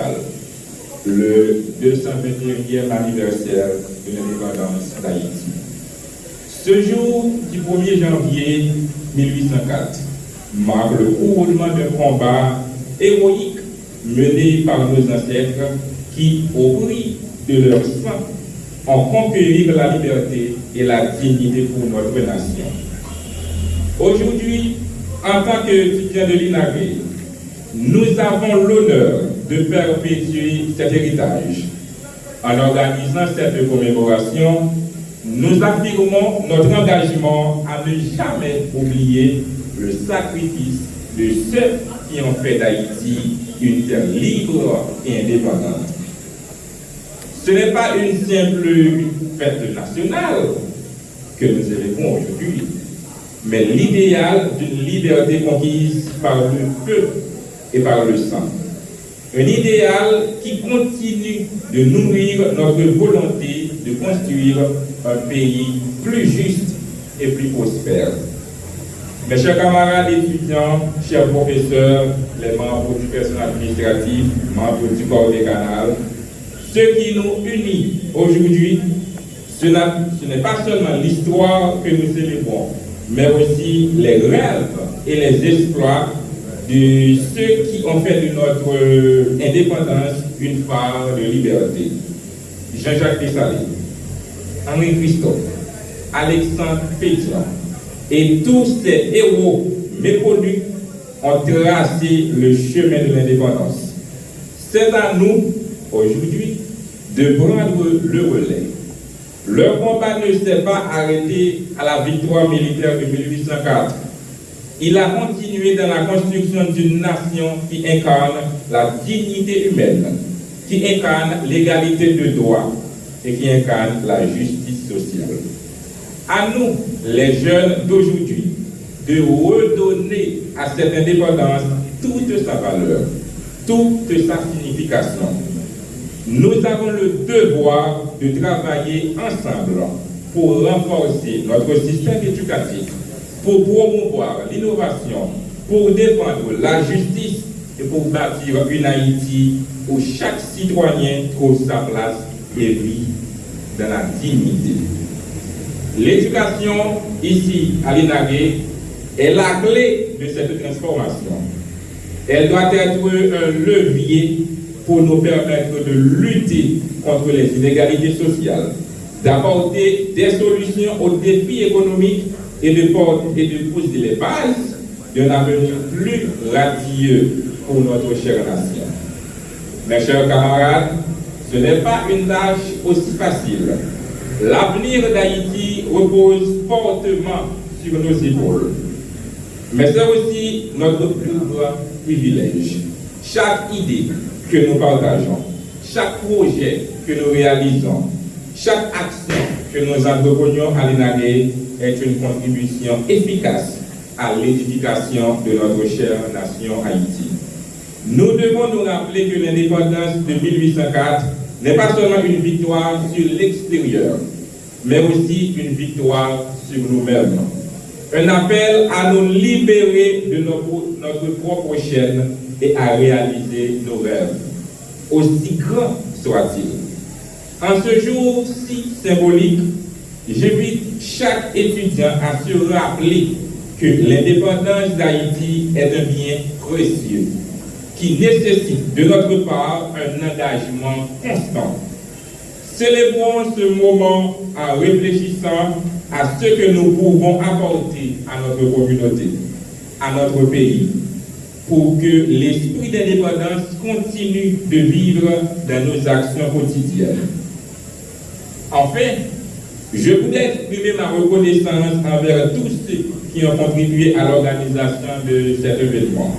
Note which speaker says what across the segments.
Speaker 1: national, le 221e anniversaire de l'indépendance d'Haïti. Ce jour du 1er janvier 1804 marque le couronnement d'un combat héroïque mené par nos ancêtres qui, au prix de leur sang, ont conquéri la liberté et la dignité pour notre nation. Aujourd'hui, en tant qu'étudiants de l'INAGRE, nous avons l'honneur de perpétuer cet héritage. En organisant cette commémoration, nous affirmons notre engagement à ne jamais oublier le sacrifice de ceux qui ont fait d'Haïti une terre libre et indépendante. Ce n'est pas une simple fête nationale que nous célébrons aujourd'hui, mais l'idéal d'une liberté conquise par le feu et par le sang. Un idéal qui continue de nourrir notre volonté de construire un pays plus juste et plus prospère. Mes chers camarades étudiants, chers professeurs, les membres du personnel administratif, membres du corps des canals, ce qui nous unit aujourd'hui, ce n'est pas seulement l'histoire que nous célébrons, mais aussi les rêves et les exploits de ceux qui ont fait de notre indépendance une part de liberté. Jean-Jacques Dessalines, Henri Christophe, Alexandre Pétion et tous ces héros méconnus ont tracé le chemin de l'indépendance. C'est à nous, aujourd'hui, de prendre le relais. Leur combat ne s'est pas arrêté à la victoire militaire de 1804. Il a continué dans la construction d'une nation qui incarne la dignité humaine, qui incarne l'égalité de droit et qui incarne la justice sociale. À nous, les jeunes d'aujourd'hui, de redonner à cette indépendance toute sa valeur, toute sa signification. Nous avons le devoir de travailler ensemble pour renforcer notre système éducatif, pour promouvoir l'innovation, pour défendre la justice et pour bâtir une Haïti où chaque citoyen trouve sa place et vit dans la dignité. L'éducation, ici à l'INAGRE, est la clé de cette transformation. Elle doit être un levier pour nous permettre de lutter contre les inégalités sociales, d'apporter des solutions aux défis économiques et de poser les bases d'un avenir plus radieux pour notre chère nation. Mes chers camarades, ce n'est pas une tâche aussi facile. L'avenir d'Haïti repose fortement sur nos épaules. Mais c'est aussi notre plus grand privilège. Chaque idée que nous partageons, chaque projet que nous réalisons, chaque action que nous entreprenions à l'INAGRE est une contribution efficace à l'édification de notre chère nation Haïti. Nous devons nous rappeler que l'indépendance de 1804 n'est pas seulement une victoire sur l'extérieur, mais aussi une victoire sur nous-mêmes. Un appel à nous libérer de notre propre chaîne et à réaliser nos rêves, aussi grands soient-ils. En ce jour si symbolique, j'invite chaque étudiant à se rappeler que l'indépendance d'Haïti est un bien précieux qui nécessite de notre part un engagement constant. Célébrons ce moment en réfléchissant à ce que nous pouvons apporter à notre communauté, à notre pays, pour que l'esprit d'indépendance continue de vivre dans nos actions quotidiennes. Enfin, je voudrais exprimer ma reconnaissance envers tous ceux qui ont contribué à l'organisation de cet événement.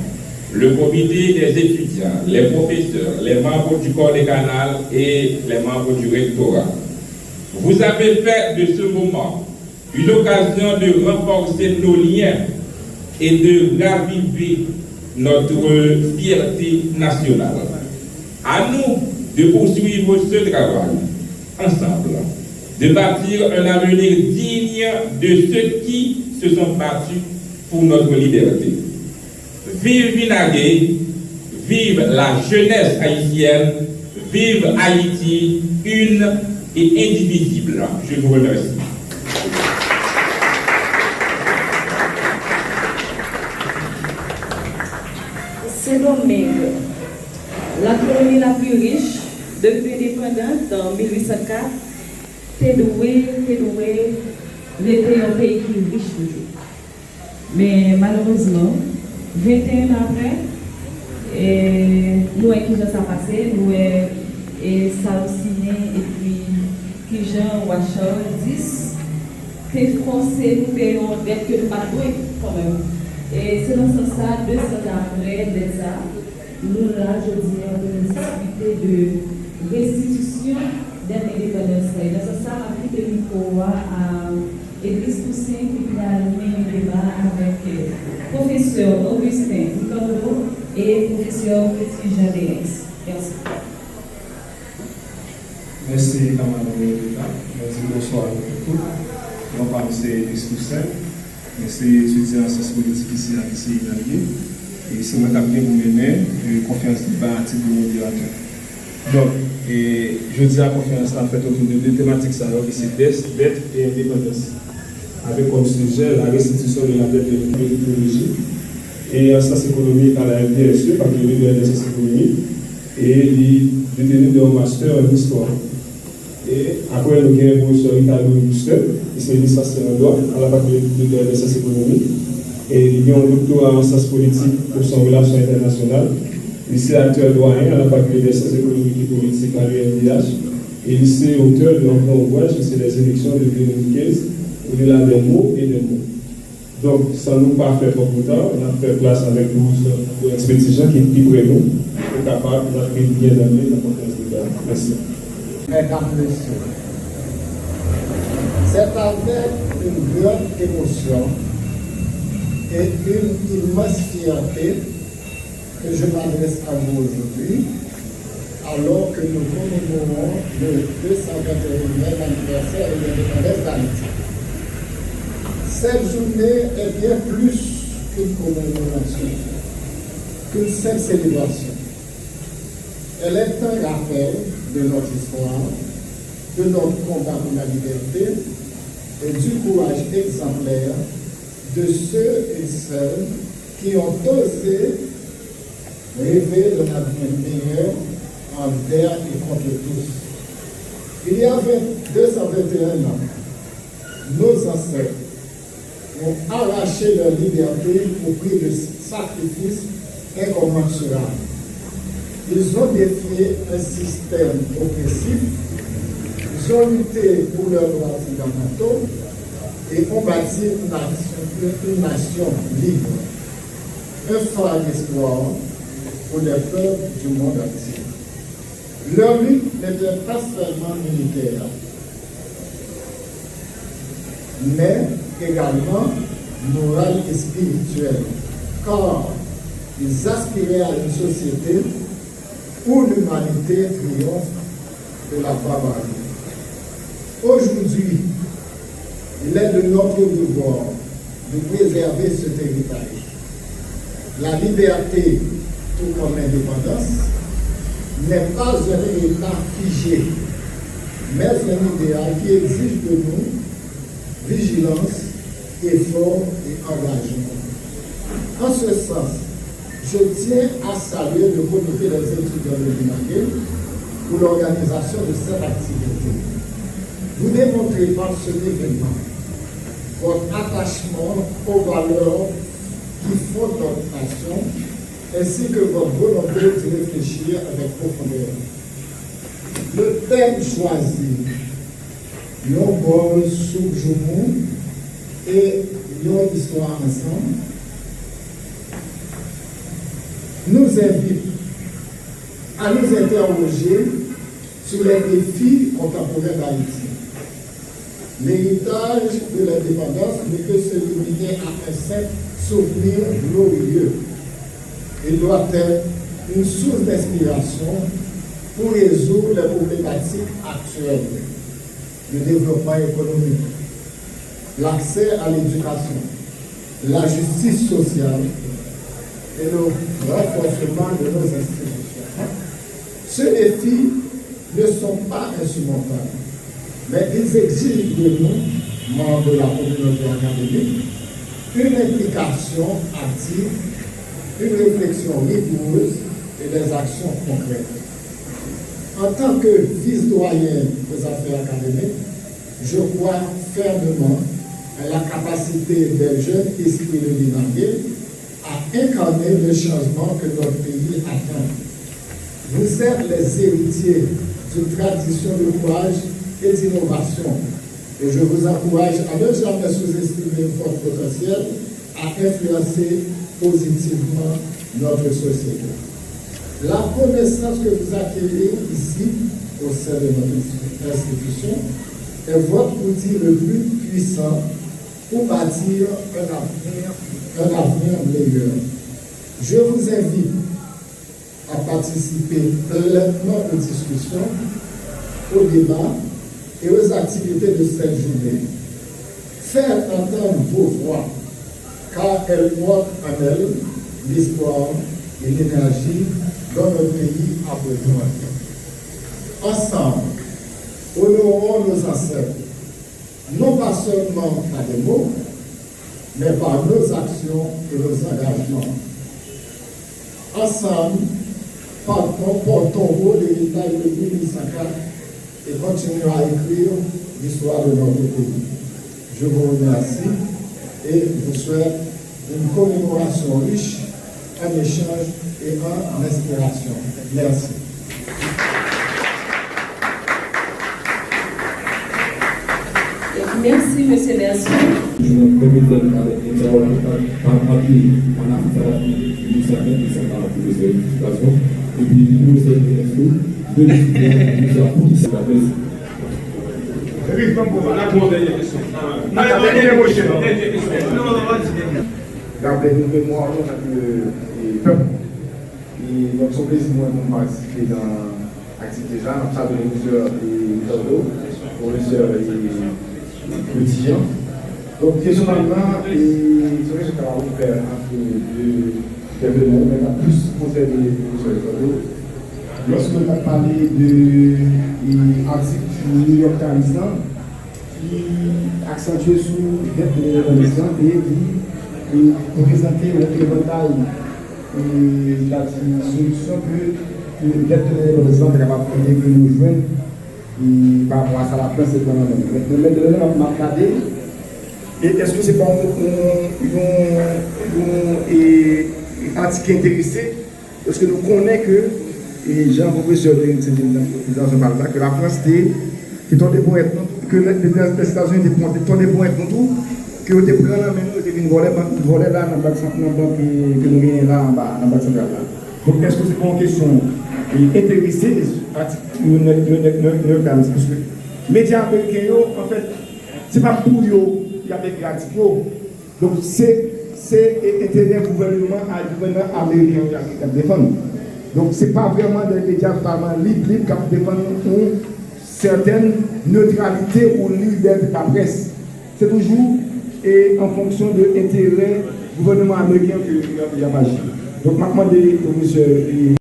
Speaker 1: Le comité des étudiants, les professeurs, les membres du corps des canals et les membres du rectorat. Vous avez fait de ce moment une occasion de renforcer nos liens et de raviver notre fierté nationale. À nous de poursuivre ce travail ensemble, de bâtir un avenir digne de ceux qui se sont battus pour notre liberté. Vive l'INAGRE, vive la jeunesse haïtienne, vive Haïti, une et indivisible. Je vous remercie.
Speaker 2: C'est Domingue, la colonie la plus riche depuis l'indépendance en 1804, Tédoué, était un pays qui est riche toujours. Mais malheureusement, 21 ans après, nous avons qui ça passé, nous avons Salciné et puis qui Jean Wachar 10, qui français nous payons dette que nous pas doué quand même. Et c'est dans ce sens, 200 ans après, déjà, nous là, je dirais, on discuter de restitution d'indépendance. Et dans ce sens, on a pris le micro à Église Toussaint qui a animé un débat avec professeur Augustin Nicolau et professeur Petit Jean Dérès. Merci.
Speaker 3: Merci, camarade Rita. Merci, bonsoir à tous. On parle de Église Toussaint. C'est étudiant en sciences politiques ici à l'ICI Nalgué. Et c'est ma cabinet pour mener une conférence de débat à titre de modérateur. Donc, je dis à la conférence en fait autour de deux thématiques, ça, qui c'est dette et indépendance. Avec comme sujet la restitution de la dette de l'idéologie et en sciences économiques à la FDSE, par le livre de sciences économiques, et il détenu de master en histoire. Et après, nous avons un professeur Ricardo Auguste, qui est licencié en droit à la faculté de sciences économiques. Et il a un doctorat en sciences politiques pour son relation internationale. Il est actuel doyen à la faculté des sciences économiques et politiques à l'UNDH. Et il est auteur de un grand ouvrage qui c'est les élections de 2015, où il a des mots et des mots. Donc, sans nous pas faire trop de temps, on a fait place avec nous de expédition qui est près de nous, qui est capable d'être bien d'amener la conférence de débat. Merci.
Speaker 4: Mesdames, Messieurs, c'est avec une grande émotion et une immense fierté que je m'adresse à vous aujourd'hui, alors que nous commémorons le 281e anniversaire de l'indépendance d'Haïti. Cette journée est bien plus qu'une commémoration, qu'une simple célébration. Elle est un rappel de notre histoire, de notre combat pour la liberté et du courage exemplaire de ceux et celles qui ont osé rêver d'un avenir meilleur envers et contre tous. Il y a 221 ans, nos ancêtres ont arraché leur liberté au prix de sacrifices incommensurables. Ils ont défié un système oppressif, ils ont lutté pour leurs droits fondamentaux et ont bâti une nation libre, un phare d'espoir pour les peuples du monde entier. Leur lutte n'était pas seulement militaire, mais également morale et spirituelle, car ils aspiraient à une société où l'humanité triomphe de la barbarie. Aujourd'hui, il est de notre devoir de préserver cet héritage. La liberté, tout comme l'indépendance, n'est pas un héritage figé, mais un idéal qui exige de nous vigilance, effort et engagement. En ce sens, je tiens à saluer le comité des étudiants de l'UNAG pour l'organisation de cette activité. Vous démontrez par cet événement votre attachement aux valeurs qui font notre nation, ainsi que votre volonté de réfléchir avec profondeur. Le thème choisi, l'on bol sous Joumou et l'on histoire ensemble, nous invite à nous interroger sur les défis contemporains d'Haïti. L'héritage de l'indépendance ne peut se limiter à un simple souvenir glorieux. Il doit être une source d'inspiration pour résoudre les problématiques actuelles. Le développement économique, l'accès à l'éducation, la justice sociale, et le renforcement de nos institutions. Ces défis ne sont pas insurmontables, mais ils exigent de nous, membres de la communauté académique, une implication active, une réflexion rigoureuse et des actions concrètes. En tant que vice-doyen des affaires académiques, je crois fermement à la capacité des jeunes esprits de l'Inangué à incarner le changement que notre pays attend. Vous êtes les héritiers d'une tradition de courage et d'innovation. Et je vous encourage à ne jamais sous-estimer votre potentiel à influencer positivement notre société. La connaissance que vous acquérez ici, au sein de notre institution, est votre outil le plus puissant pour bâtir un avenir meilleur. Je vous invite à participer pleinement aux discussions, aux débats et aux activités de cette journée. Faites entendre vos voix, car elles portent en elles l'espoir et l'énergie dont notre pays a besoin. Ensemble, honorons nos ancêtres, non pas seulement par des mots, mais par nos actions et nos engagements. Ensemble, portons haut l'héritage de 1804 et continuons à écrire l'histoire de notre pays. Je vous remercie et vous souhaite une commémoration riche en échange et en inspiration. Merci.
Speaker 2: Merci, monsieur Mercier.
Speaker 5: Garder une mémoire du peuple. Et donc, son plaisir de participer dans l'activité là, nous avons plusieurs professeurs et étudiants. Donc, question maintenant, c'est vrai que je vais faire entre deux événements, mais on a plus concerné les professeurs de lorsque on a parlé de l'article du New York Times qui accentue sur les et qui présenter l'éventail et la solution que l'aide de l'horizon est capable de nous joindre par rapport à ça, la France est dans le même. Maintenant, on m'a regardé. Et est-ce que c'est pas un article intéressé? Parce que nous connaissons que, et Jean-Professeur de que la France est dans des bons être, que les États-Unis étaient dans des bons être tout, que vous êtes pris en main, vous êtes voler là dans la banque que nous avons là en bas, dans la banque centrale. Donc, est-ce que c'est pas une question intéressée parce que les médias américains, en fait, ce n'est pas pour eux qui ont écrit l'article. Donc, c'est intérêt gouvernement américain qui a défendu. Donc, ce n'est pas vraiment des médias totalement libres qui défendent une certaine neutralité ou liberté de la presse. C'est toujours en fonction de l'intérêt gouvernement américain qu'il y a agi. Donc, maintenant, M.